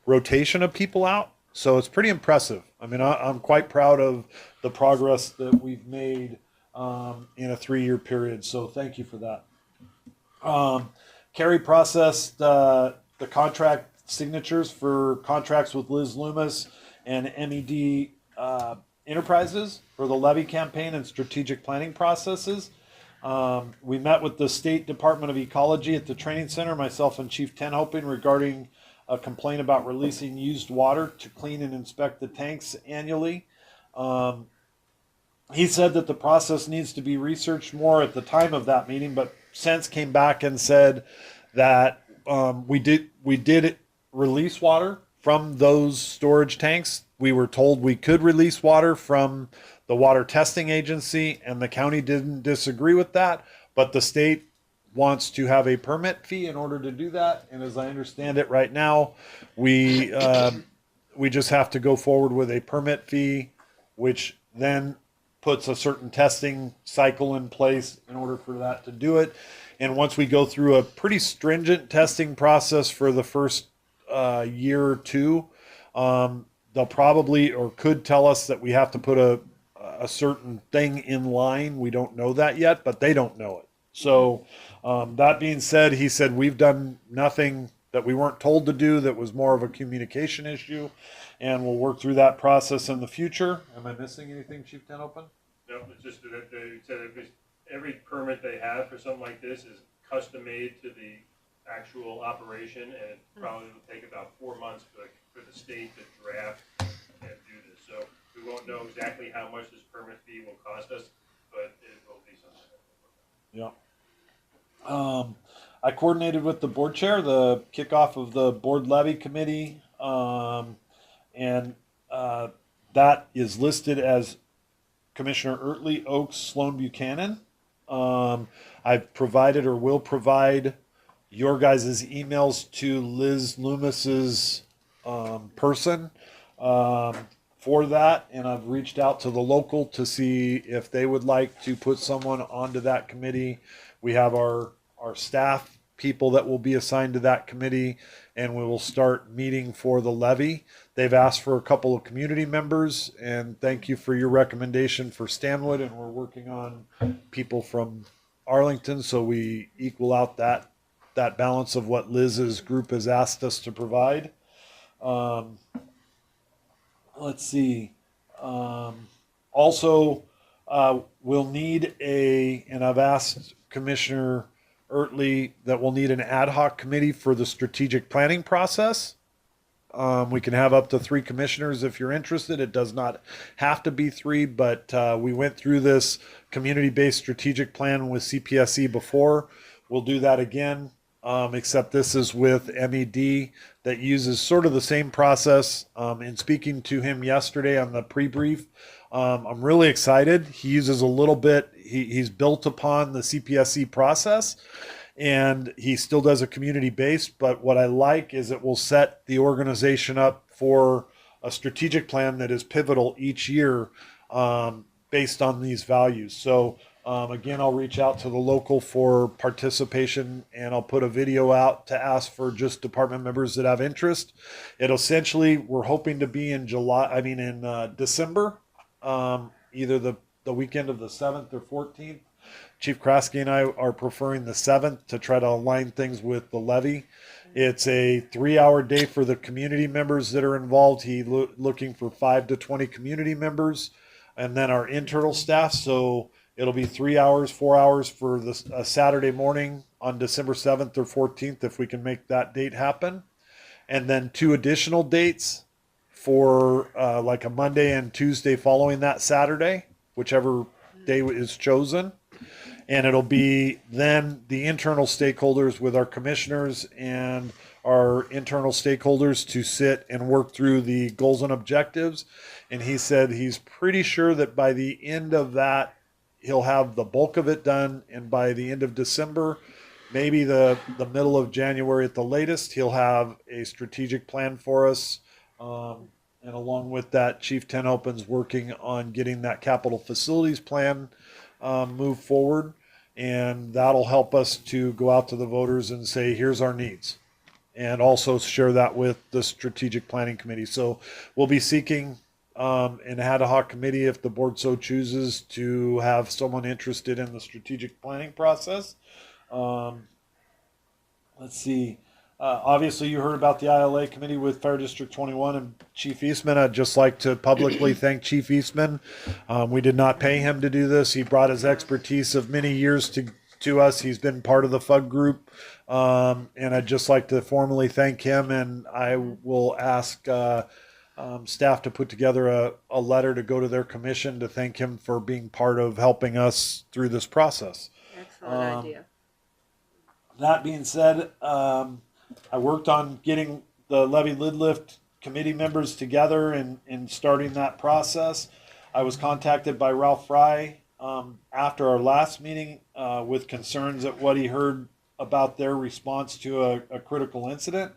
rotation of people out. So it's pretty impressive. I mean, I'm quite proud of the progress that we've made in a 3-year period. So thank you for that. Carrie processed the contract signatures for contracts with Liz Loomis and MED Enterprises for the levy campaign and strategic planning processes. We met with the State Department of Ecology at the training center, myself and Chief Tenhoping, regarding a complaint about releasing used water to clean and inspect the tanks annually. He said that the process needs to be researched more at the time of that meeting, but since came back and said that we did release water from those storage tanks. We were told we could release water from the water testing agency, and the county didn't disagree with that, but the state wants to have a permit fee in order to do that. And as I understand it right now, we just have to go forward with a permit fee, which then puts a certain testing cycle in place in order for that to do it. And once we go through a pretty stringent testing process for the first year or two, they'll probably or could tell us that we have to put a certain thing in line. We don't know that yet, but they don't know it. So that being said, he said we've done nothing that we weren't told to do that was more of a communication issue, and we'll work through that process in the future. Am I missing anything, Chief Tenhoping? No, it's just that they said every permit they have for something like this is custom made to the actual operation, and it probably will take about 4 months for the state to draft and do this. So we won't know exactly how much this permit fee will cost us, but it will be something. Yeah. I coordinated with the board chair, the kickoff of the board levy committee, and that is listed as Commissioner Ertley, Oaks, Sloan Buchanan. I've provided or will provide your guys' emails to Liz Loomis's person for that, and I've reached out to the local to see if they would like to put someone onto that committee. We have our staff people that will be assigned to that committee, and we will start meeting for the levy. They've asked for a couple of community members, and thank you for your recommendation for Stanwood, and we're working on people from Arlington so we equal out that balance of what Liz's group has asked us to provide. Let's see. Also, we'll need and I've asked Commissioner Ertley that we'll need an ad hoc committee for the strategic planning process. We can have up to 3 commissioners if you're interested. It does not have to be 3, but we went through this community-based strategic plan with CPSC before. We'll do that again, except this is with MED that uses sort of the same process. In speaking to him yesterday on the pre-brief, I'm really excited. He uses a little bit, he's built upon the CPSC process, and he still does a community based, but what I like is it will set the organization up for a strategic plan that is pivotal each year based on these values. So again, I'll reach out to the local for participation, and I'll put a video out to ask for just department members that have interest. It'll essentially, we're hoping to be in December, either the weekend of the 7th or 14th. Chief Kraske and I are preferring the 7th to try to align things with the levy. It's a 3-hour day for the community members that are involved. He's looking for 5 to 20 community members, and then our internal staff. So it'll be 3 hours, 4 hours for a Saturday morning on December 7th or 14th, if we can make that date happen. And then 2 additional dates for like a Monday and Tuesday following that Saturday, whichever day is chosen. And it'll be then the internal stakeholders with our commissioners and our internal stakeholders to sit and work through the goals and objectives. And he said he's pretty sure that by the end of that, he'll have the bulk of it done. And by the end of December, maybe the middle of January at the latest, he'll have a strategic plan for us. And along with that, Chief Tenopin's working on getting that capital facilities plan move forward, and that'll help us to go out to the voters and say, here's our needs, and also share that with the strategic planning committee. So we'll be seeking an ad hoc committee, if the board so chooses, to have someone interested in the strategic planning process. Let's see. Obviously, you heard about the ILA committee with Fire District 21 and Chief Eastman. I'd just like to publicly thank Chief Eastman. We did not pay him to do this. He brought his expertise of many years to us. He's been part of the FUG group. And I'd just like to formally thank him. And I will ask staff to put together a letter to go to their commission to thank him for being part of helping us through this process. Excellent idea. That being said, I worked on getting the levy lid lift committee members together and starting that process. I was contacted by Ralph Fry after our last meeting with concerns at what he heard about their response to a critical incident.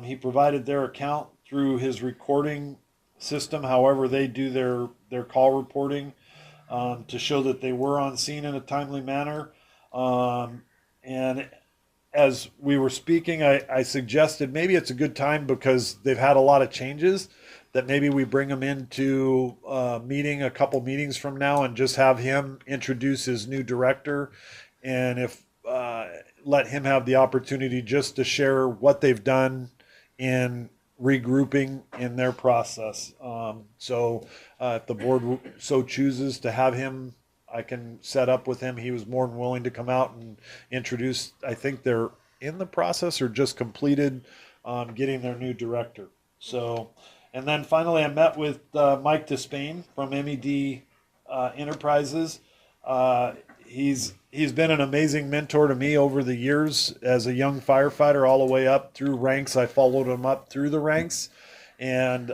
He provided their account through his recording system, however they do their call reporting, to show that they were on scene in a timely manner. And as we were speaking, I suggested maybe it's a good time, because they've had a lot of changes, that maybe we bring him into a meeting a couple meetings from now and just have him introduce his new director, and if let him have the opportunity just to share what they've done in regrouping in their process. So if the board so chooses to have him, I can set up with him. He was more than willing to come out and introduce. I think they're in the process or just completed getting their new director. So, and then finally I met with Mike Despain from MED Enterprises. He's been an amazing mentor to me over the years as a young firefighter, all the way up through ranks. I followed him up through the ranks. And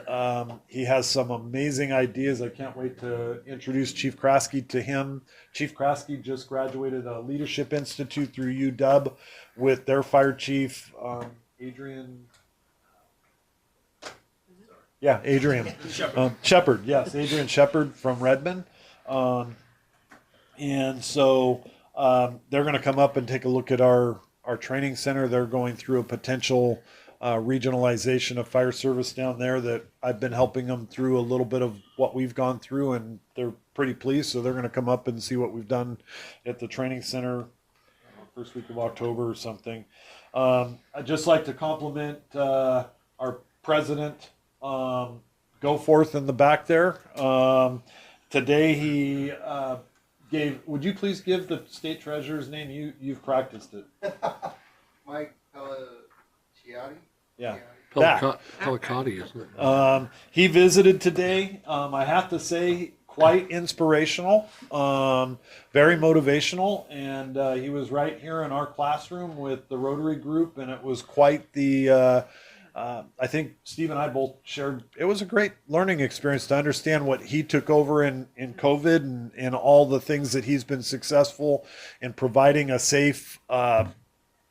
he has some amazing ideas. I can't wait to introduce Chief Kraske to him. Chief Kraske just graduated a Leadership Institute through UW with their fire chief, Adrian. Adrian Shepard. Yes, Adrian Shepard from Redmond. And so they're going to come up and take a look at our training center. They're going through a potential regionalization of fire service down there that I've been helping them through a little bit of what we've gone through, and they're pretty pleased. So they're going to come up and see what we've done at the training center first week of October or something. I'd just like to compliment our president, Goforth, in the back there. Today he would you please give the state treasurer's name? You've practiced it. Mike Pelliciotti. Yeah. back. Pelicati, isn't it? He visited today. I have to say, quite inspirational, very motivational, and he was right here in our classroom with the Rotary group, and it was quite the. I think Steve and I both shared. It was a great learning experience to understand what he took over in COVID and all the things that he's been successful in providing a safe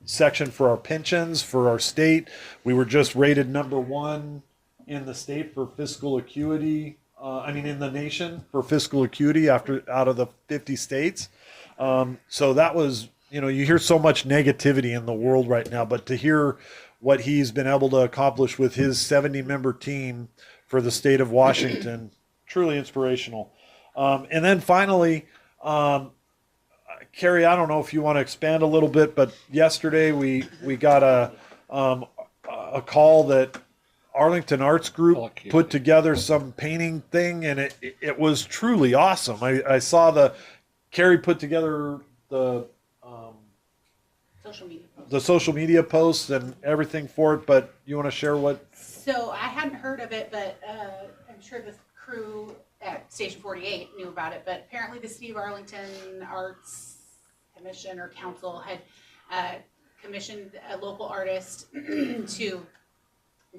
section for our pensions, for our state. We were just rated #1 in the state for fiscal acuity. In the nation for fiscal acuity out of the 50 states. So that was, you hear so much negativity in the world right now, but to hear what he's been able to accomplish with his 70-member team for the state of Washington, truly inspirational. And then finally, Carrie, I don't know if you want to expand a little bit, but yesterday we got a call that Arlington Arts Group put together some painting thing, and it was truly awesome. I saw Carrie put together the social media posts and everything for it, but you want to share what? So I hadn't heard of it, but I'm sure the crew at Station 48 knew about it, but apparently the City of Arlington Arts Commission or Council had commissioned a local artist to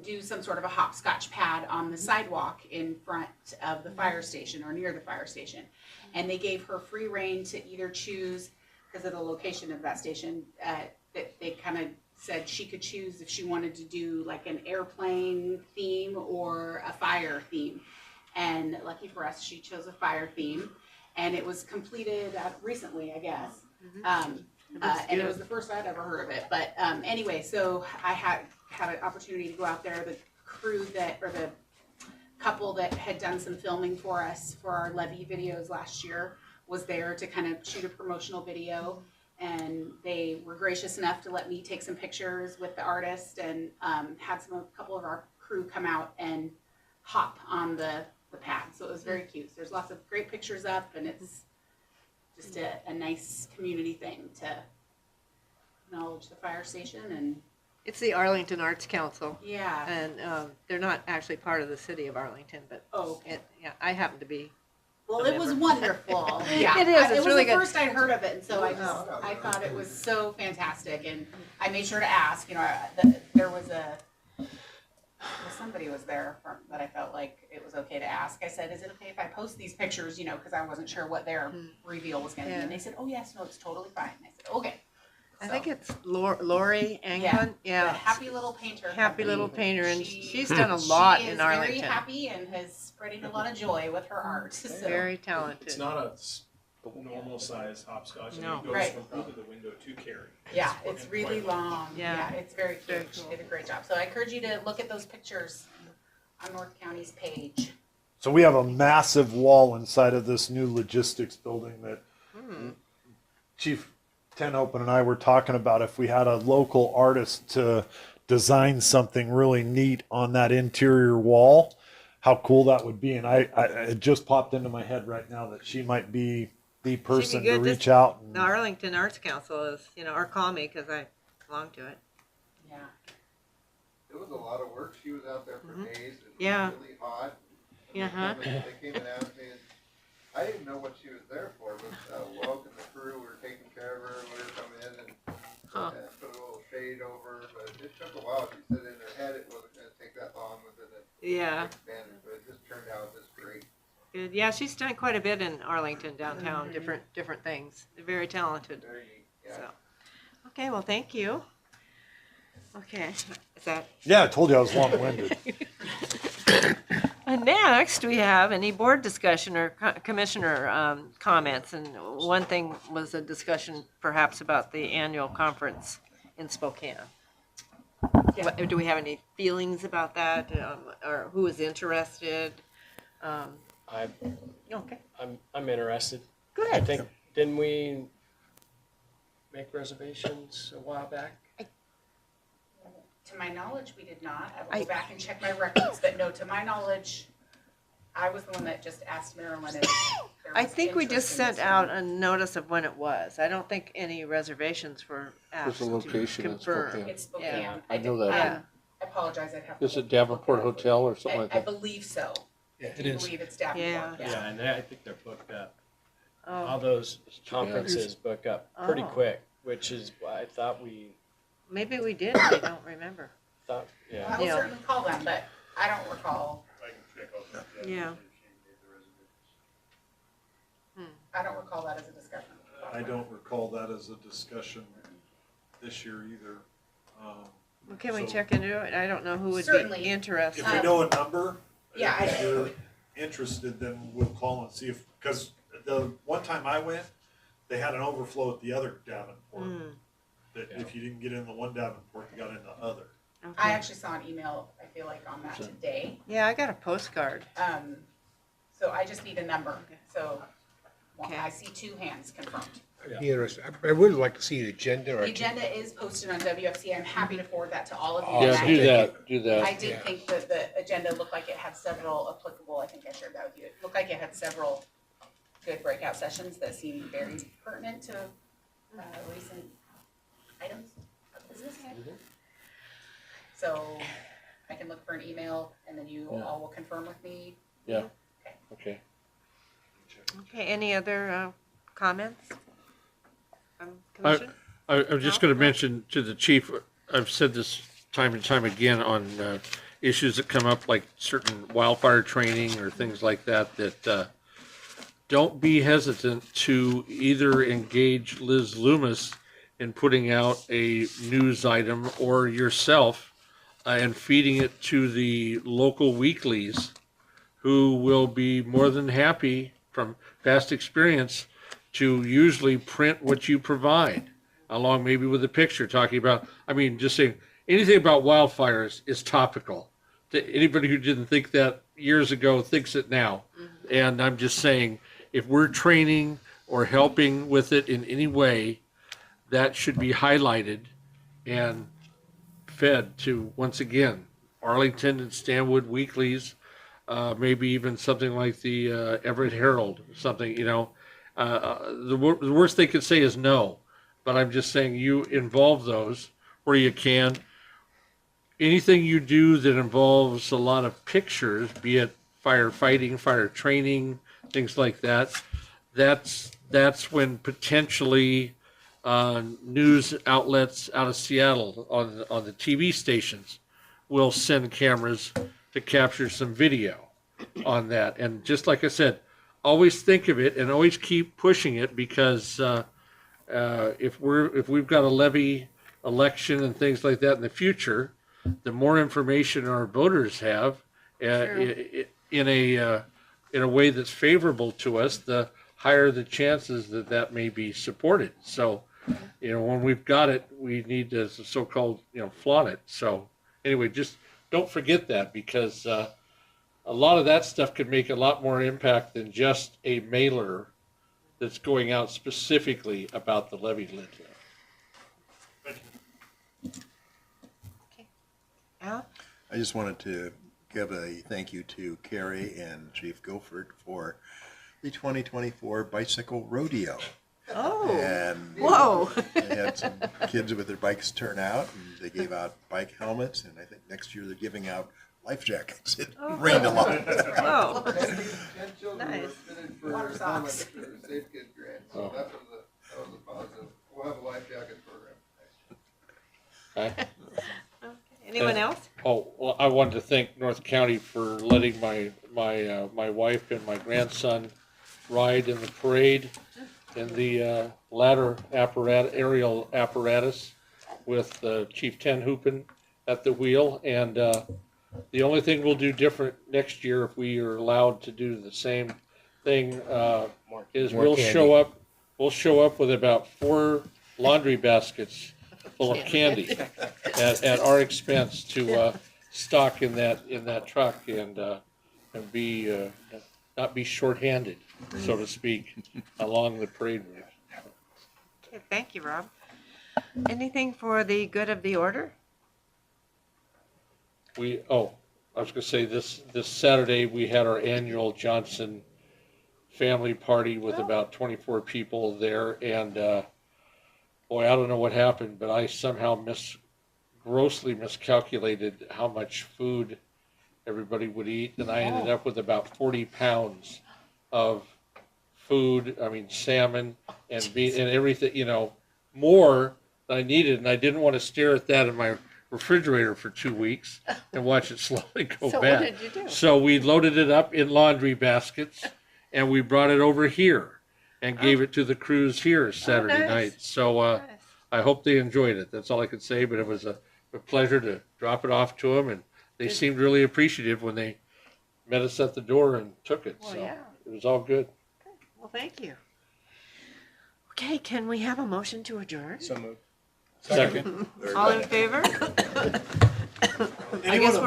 do some sort of a hopscotch pad on the sidewalk in front of the fire station or near the fire station. And they gave her free reign to either choose, because of the location of that station, that they kind of said she could choose if she wanted to do like an airplane theme or a fire theme. And lucky for us, she chose a fire theme. And it was completed recently, I guess. And it was the first I'd ever heard of it. But anyway, so I had an opportunity to go out there. The crew the couple that had done some filming for us for our levee videos last year was there to kind of shoot a promotional video. And they were gracious enough to let me take some pictures with the artist and had a couple of our crew come out and hop on the pad. So it was very cute. So there's lots of great pictures up, and it's just a nice community thing to acknowledge the fire station. And It's the Arlington Arts Council, yeah. and they're not actually part of the city of Arlington, but Okay. I happen to be. Well, it was wonderful. Yeah, It is. It's it was really the good. first I'd heard of it, and so I thought it was so fantastic, and I made sure to ask. There was somebody was there that I felt like it was okay to ask. I said, "Is it okay if I post these pictures?" Because I wasn't sure what their reveal was going to be, and they said, "Oh yes, no, it's totally fine." And I said, "Okay." I think it's Lori Anglin. The Happy Little Painter. Happy Company. Little Painter, and she's done a lot in She Arlington. is very happy and is spreading a lot of joy with her art. So. Very talented. It's not a normal size hopscotch, and No. it goes Right. from through the window to Carrie. Yeah, it's really long. Yeah. It's very cute. Very She cool. did a great job. So I encourage you to look at those pictures on North County's page. So we have a massive wall inside of this new logistics building that Chief Tenhope and I were talking about. If we had a local artist to design something really neat on that interior wall, how cool that would be. And it just popped into my head right now that she might be the person to good. reach out. And, The Arlington Arts Council is, or call me because I belong to it. Yeah. It was a lot of work. She was out there for days. It was Yeah. really hot. Uh-huh. They came and asked me, and I didn't know what she was there for, but welcome the crew. We were taking care of her. We were coming in and put a little shade over her, but it took a while. She said in her head it wasn't going to take that long within it Yeah. expanded, but it just turned out just great. Good. Yeah, she's done quite a bit in Arlington downtown, different things. They're very talented. Very neat. Yeah. So, okay, well, thank you. Okay, is that? yeah, I told you I was long-winded. And next, we have any board discussion or commissioner comments. And one thing was a discussion perhaps about the annual conference in Spokane. Do we have any feelings about that, or who is interested? Okay, I'm interested. good. I think, didn't we make reservations a while back? To my knowledge, we did not. I will go back and check my records, but no, to my knowledge, I was the one that just asked Marilyn if there I was think we just interest in sent this out one. a notice of when it was. I don't think any reservations were asked There's a location to in confirm. Spokane. It's Spokane. Yeah. I know that. Yeah. I apologize, I'd have to. Is it Davenport Hotel or something like I that? believe so. Yeah, I believe it's Davenport, Yeah. Yeah, and I think they're booked up. All Oh, those conferences book up pretty Oh. quick, which is why I thought maybe we did, I don't remember. yeah. I will Yeah. certainly call them, but I don't recall, I can check out that. Yeah. I don't recall that as a discussion. I don't recall that as a discussion this year either. Well, can we So- check into it? I don't know who would Certainly. be interested. If we know a number, Yeah, if you're interested, then we'll call and see if, because the one time I went, they had an overflow at the other Davenport. Mm, That if you didn't get in the one Davenport, you got in the other. I okay. actually saw an email, I feel like, on that today. Yeah, I got a postcard. So I just need a number, so, well, Okay. I see 2 hands confirmed. Be interesting. I would like to see an agenda or The agenda is posted on WFC, I'm happy to forward that to all of you. Oh, And Yeah, I do did- that, do I that. did think that the agenda looked like it had several applicable, I think I shared that with you, it looked like it had several good breakout sessions that seemed very pertinent to, recent items of business. So, I can look for an email, and then you Yeah. all will confirm with me. Yeah, okay. Okay, any other comments from commission? I'm just No? gonna mention to the chief, I've said this time and time again on issues that come up, like certain wildfire training or things like that, that don't be hesitant to either engage Liz Loomis in putting out a news item or yourself and feeding it to the local weeklies, who will be more than happy, from past experience, to usually print what you provide, along maybe with a picture talking about, I mean, just saying, anything about wildfires is topical. To anybody who didn't think that years ago thinks it now. And I'm just saying, if we're training or helping with it in any way, that should be highlighted and fed to, once again, Arlington and Stanwood weeklies, maybe even something like the Everett Herald, something, you know. The worst they could say is no, but I'm just saying you involve those where you can. Anything you do that involves a lot of pictures, be it firefighting, fire training, things like that, that's when potentially news outlets out of Seattle on the TV stations will send cameras to capture some video on that. And just like I said, always think of it and always keep pushing it, because if we've got a levy election and things like that in the future, the more information our voters have in a way that's favorable to us, the higher the chances that that may be supported. So, you know, when we've got it, we need to so-called, you know, flaunt it. So anyway, just don't forget that, because a lot of that stuff could make a lot more impact than just a mailer that's going out specifically about the levy lid. Al? I just wanted to give a thank you to Carrie and Chief Guilford for the 2024 bicycle rodeo. Oh, And whoa. they had some kids with their bikes turn out, and they gave out bike helmets, and I think next year they're giving out life jackets. It rained a lot. Oh, Children were Nice. fitted for Water helmet socks. for Safe Kid grant, so that was a positive. We'll have a life jacket program next year. anyone else? Oh, well, I wanted to thank North County for letting my wife and my grandson ride in the parade in the ladder aerial apparatus with Chief Ten Hoopin at the wheel. And the only thing we'll do different next year, if we are allowed to do the same thing, is More we'll candy. show up with about 4 laundry baskets full of candy at our expense to stock in that truck and be not be shorthanded, so to speak, along the parade route. Okay, thank you, Rob. Anything for the good of the order? I was gonna say this Saturday, we had our annual Johnson family party with about 24 people there, and boy, I don't know what happened, but I somehow grossly miscalculated how much food everybody would eat, and I ended up with about 40 pounds of food. I mean, salmon and beef and everything, you know, more than I needed, and I didn't want to stare at that in my refrigerator for 2 weeks and watch it slowly go So bad. what did you do? So we loaded it up in laundry baskets, and we brought it over here and gave it to the crews here Saturday nice. night. So I hope they enjoyed it. That's all I could say, but it was a pleasure to drop it off to them, and they seemed really appreciative when they met us at the door and took it. Well, So yeah. it was all good. Well, thank you. Okay, can we have a motion to adjourn? So moved. Second. All in favor? I guess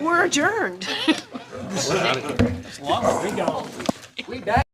we're adjourned. We're out of here. We gone. We back.